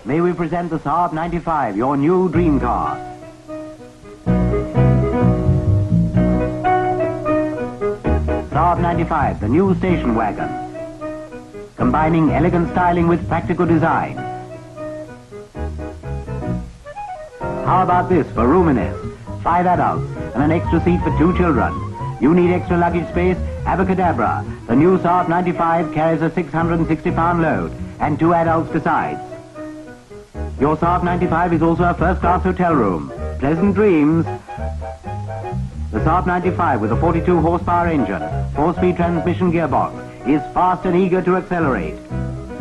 may we present the Saab 95, your new dream car. Saab 95, the new station wagon, combining elegant styling with practical design. How about this for room in it? 5 adults and an extra seat for 2 children. You need extra luggage space? Abracadabra. The new Saab 95 carries a 660-pound load and 2 adults besides. Your Saab 95 is also a first-class hotel room. Pleasant dreams. The Saab 95 with a 42-horsepower engine, 4-speed transmission gearbox, is fast and eager to accelerate.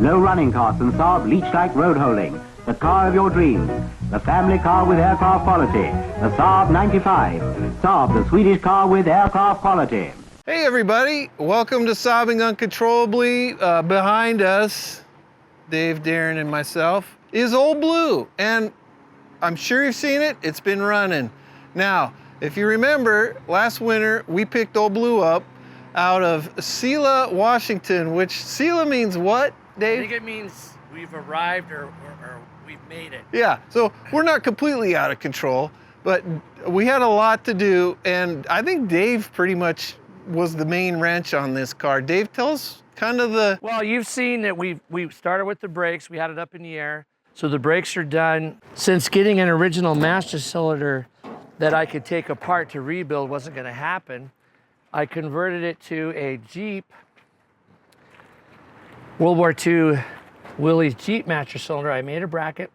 Low running costs and Saab leech-like road holding. The car of your dreams. The family car with aircraft quality. The Saab 95. Saab, the Swedish car with aircraft quality. Hey everybody, welcome to Sobbing Uncontrollably. Behind us, Dave, Darren, and myself, is Old Blue. And I'm sure you've seen it, it's been running. Now, if you remember, last winter we picked Old Blue up out of Selah, Washington, which Selah means what, Dave? I think it means we've arrived or we've made it. Yeah, so we're not completely out of control, but we had a lot to do, and I think Dave pretty much was the main wrench on this car. Dave, tell us kind of the... Well, you've seen that we started with the brakes. We had it up in the air. So the brakes are done. Since getting an original master cylinder that I could take apart to rebuild wasn't going to happen, I converted it to a Jeep, World War II Willys Jeep master cylinder. I made a bracket.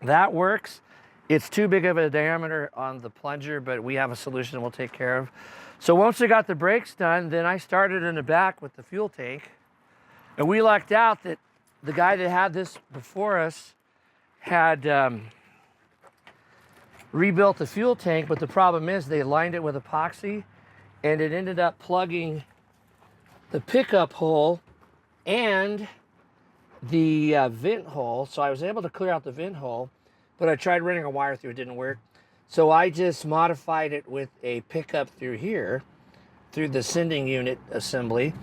That works. It's too big of a diameter on the plunger, but we have a solution we'll take care of. So once we got the brakes done, then I started in the back with the fuel tank. And we lucked out that the guy that had this before us had rebuilt the fuel tank, but the problem is they lined it with epoxy and it ended up plugging the pickup hole and the vent hole. So I was able to clear out the vent hole, but I tried running a wire through, it didn't work. So I just modified it with a pickup through here, through the sending unit assembly.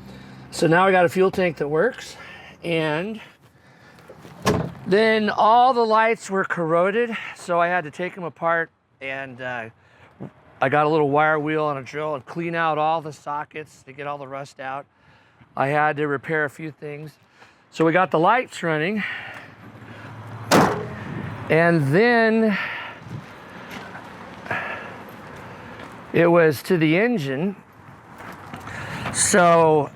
So now I got a fuel tank that works. And then all the lights were corroded, so I had to take them apart, and I got a little wire wheel and a drill and clean out all the sockets to get all the rust out. I had to repair a few things. So we got the lights running. And then it was to the engine. So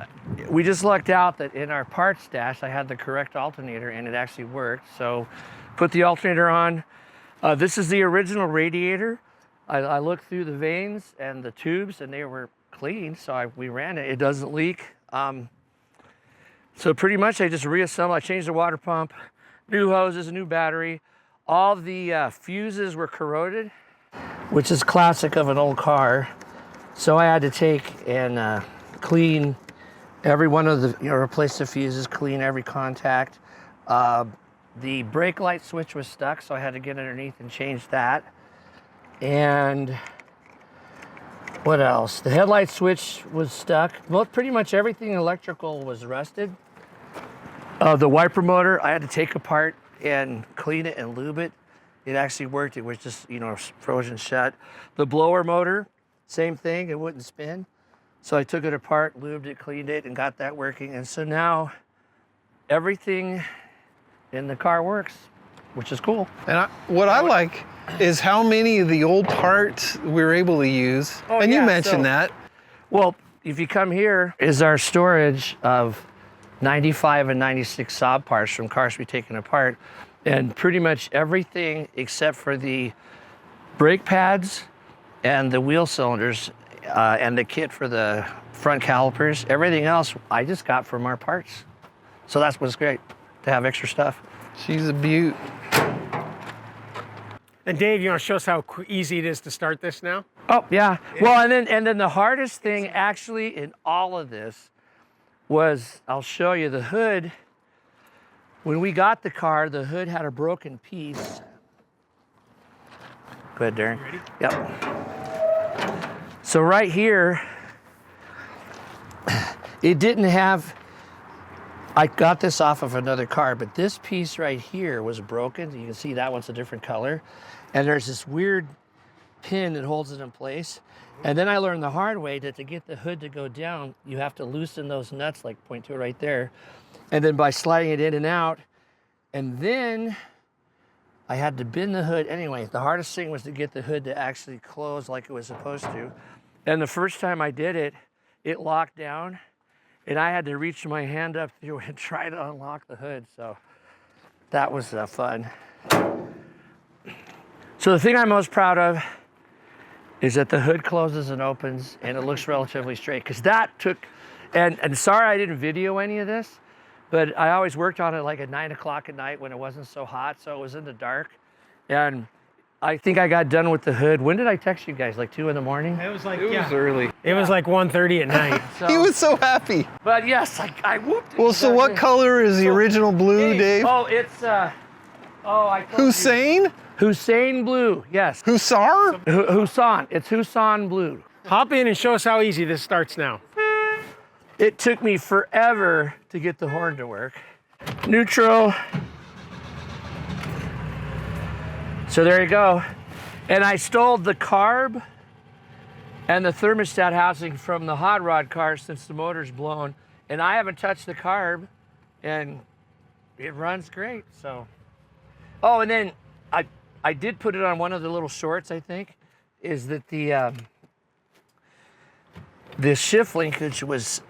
we just lucked out that in our parts stash, I had the correct alternator and it actually worked. So put the alternator on. This is the original radiator. I looked through the vanes and the tubes and they were clean. So we ran it, it doesn't leak. So pretty much I just reassembled, I changed the water pump, new hoses, a new battery. All the fuses were corroded, which is classic of an old car. So I had to take and clean every one of the, replace the fuses, clean every contact. The brake light switch was stuck, so I had to get underneath and change that. And what else? The headlight switch was stuck. Well, pretty much everything electrical was rusted. The wiper motor, I had to take apart and clean it and lube it. It actually worked. It was just, frozen shut. The blower motor, same thing. It wouldn't spin. So I took it apart, lubed it, cleaned it, and got that working. And so now everything in the car works, which is cool. And what I like is how many of the old parts we were able to use. Oh, and yeah, you mentioned that. Well, if you come here is our storage of 95 and 96 Saab parts from cars we've taken apart. And pretty much everything except for the brake pads and the wheel cylinders and the kit for the front calipers, everything else I just got from our parts. So that's what's great, to have extra stuff. She's a beaut. And Dave, you want to show us how easy it is to start this now? Oh, yeah. Well, and then the hardest thing actually in all of this was, I'll show you the hood. When we got the car, the hood had a broken piece. Go ahead, Darren. Ready? Yep. So right here, it didn't have I got this off of another car, but this piece right here was broken. You can see that one's a different color. And there's this weird pin that holds it in place. And then I learned the hard way that to get the hood to go down, you have to loosen those nuts, like point to it right there. And then by sliding it in and out, and then I had to bend the hood. Anyway, the hardest thing was to get the hood to actually close like it was supposed to. And the first time I did it, it locked down. And I had to reach my hand up through and try to unlock the hood. So that was fun. So the thing I'm most proud of is that the hood closes and opens and it looks relatively straight. Because that took, and sorry I didn't video any of this, but I always worked on it like at 9 o'clock at night when it wasn't so hot. So it was in the dark. And I think I got done with the hood. When did I text you guys? Like 2 in the morning? It was like, It was early. It was like 1:30 at night. He was so happy. But yes, I whooped it. Well, so what color is the original blue, Dave? Oh, it's, I told you. Hussein? Hussein blue, yes. Hussar? Husan, it's Husan blue. Hop in and show us how easy this starts now. It took me forever to get the horn to work. Neutral. So there you go. And I stole the carb and the thermostat housing from the hot rod car since the motor's blown. And I haven't touched the carb and it runs great, so. Oh, and then I did put it on one of the little shorts, I think, is that the shift linkage was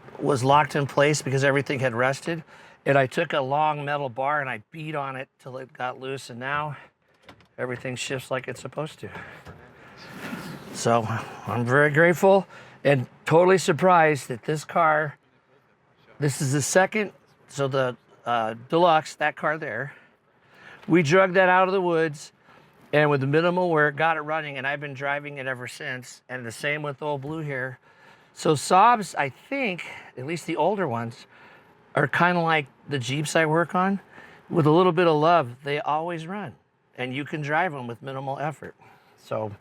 locked in place because everything had rusted. And I took a long metal bar and I beat on it till it got loose, and now everything shifts like it's supposed to. So I'm very grateful and totally surprised that this car, this is the second, so the Deluxe, that car there, we drug that out of the woods and with the minimal work, got it running, and I've been driving it ever since. And the same with Old Blue here. So Saabs, I think, at least the older ones, are kind of like the Jeeps I work on. With a little bit of love, they always run. And you can drive them with minimal effort. So.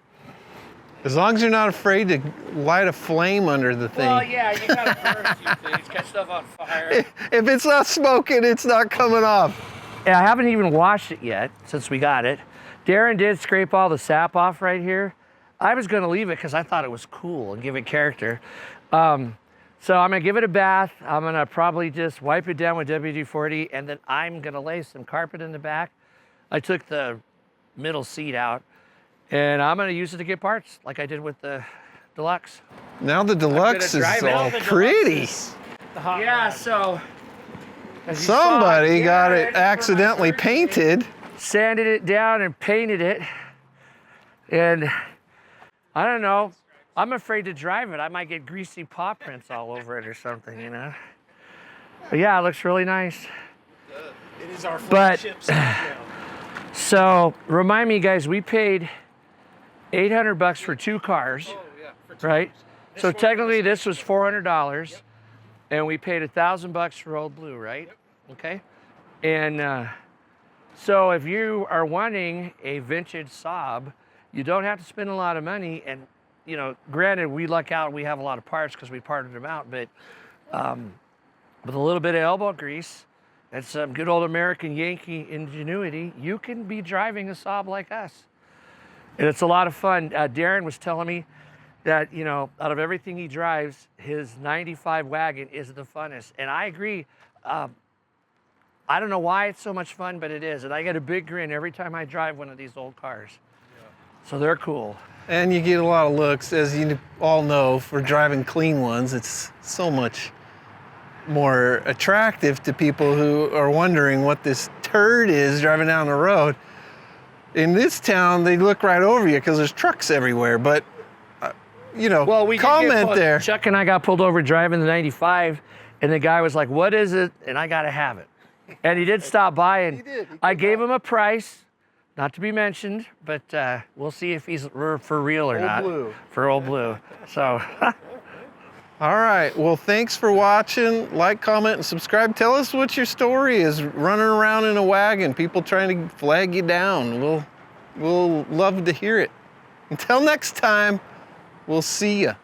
As long as you're not afraid to light a flame under the thing. Well, yeah, you gotta burn a few things, catch stuff on fire. If it's not smoking, it's not coming off. Yeah, I haven't even washed it yet since we got it. Darren did scrape all the sap off right here. I was gonna leave it because I thought it was cool and give it character. So I'm gonna give it a bath. I'm gonna probably just wipe it down with WD-40, and then I'm gonna lay some carpet in the back. I took the middle seat out, and I'm gonna use it to get parts like I did with the Deluxe. Now the Deluxe is drive it. all Now the pretty. Yeah, so. as you Somebody saw, got Darren it accidentally painted. sanded it down and painted it. And I don't know, I'm afraid to drive it. I might get greasy paw prints all over it or something, you know? But yeah, it looks really nice. It is our But- flagship now. So remind me, guys, we paid $800 for 2 cars, right? So technically this was $400, and we paid $1,000 for Old Blue, right? Okay. And so if you are wanting a vintage Saab, you don't have to spend a lot of money. And you know, granted, we luck out, we have a lot of parts because we parted them out, but with a little bit of elbow grease and some good old American Yankee ingenuity, you can be driving a Saab like us. And it's a lot of fun. Darren was telling me that, you know, out of everything he drives, his 95 Wagon is the funnest. And I agree. I don't know why it's so much fun, but it is. And I get a big grin every time I drive one of these old cars. So they're cool. And you get a lot of looks, as you all know, for driving clean ones. It's so much more attractive to people who are wondering what this turd is driving down the road. In this town, they look right over you because there's trucks everywhere. But, you know, Well, we did comment get there. Chuck and I got pulled over driving the 95, and the guy was like, "What is it?" And I got to have it. And he did stop by, and He did. I gave him a price, not to be mentioned, but we'll see if he's for real or Old not. Blue. For Old Blue. So, All right. Well, thanks for watching. Like, comment, and subscribe. Tell us what your story is running around in a wagon, people trying to flag you down. We'll love to hear it. Until next time, we'll see ya.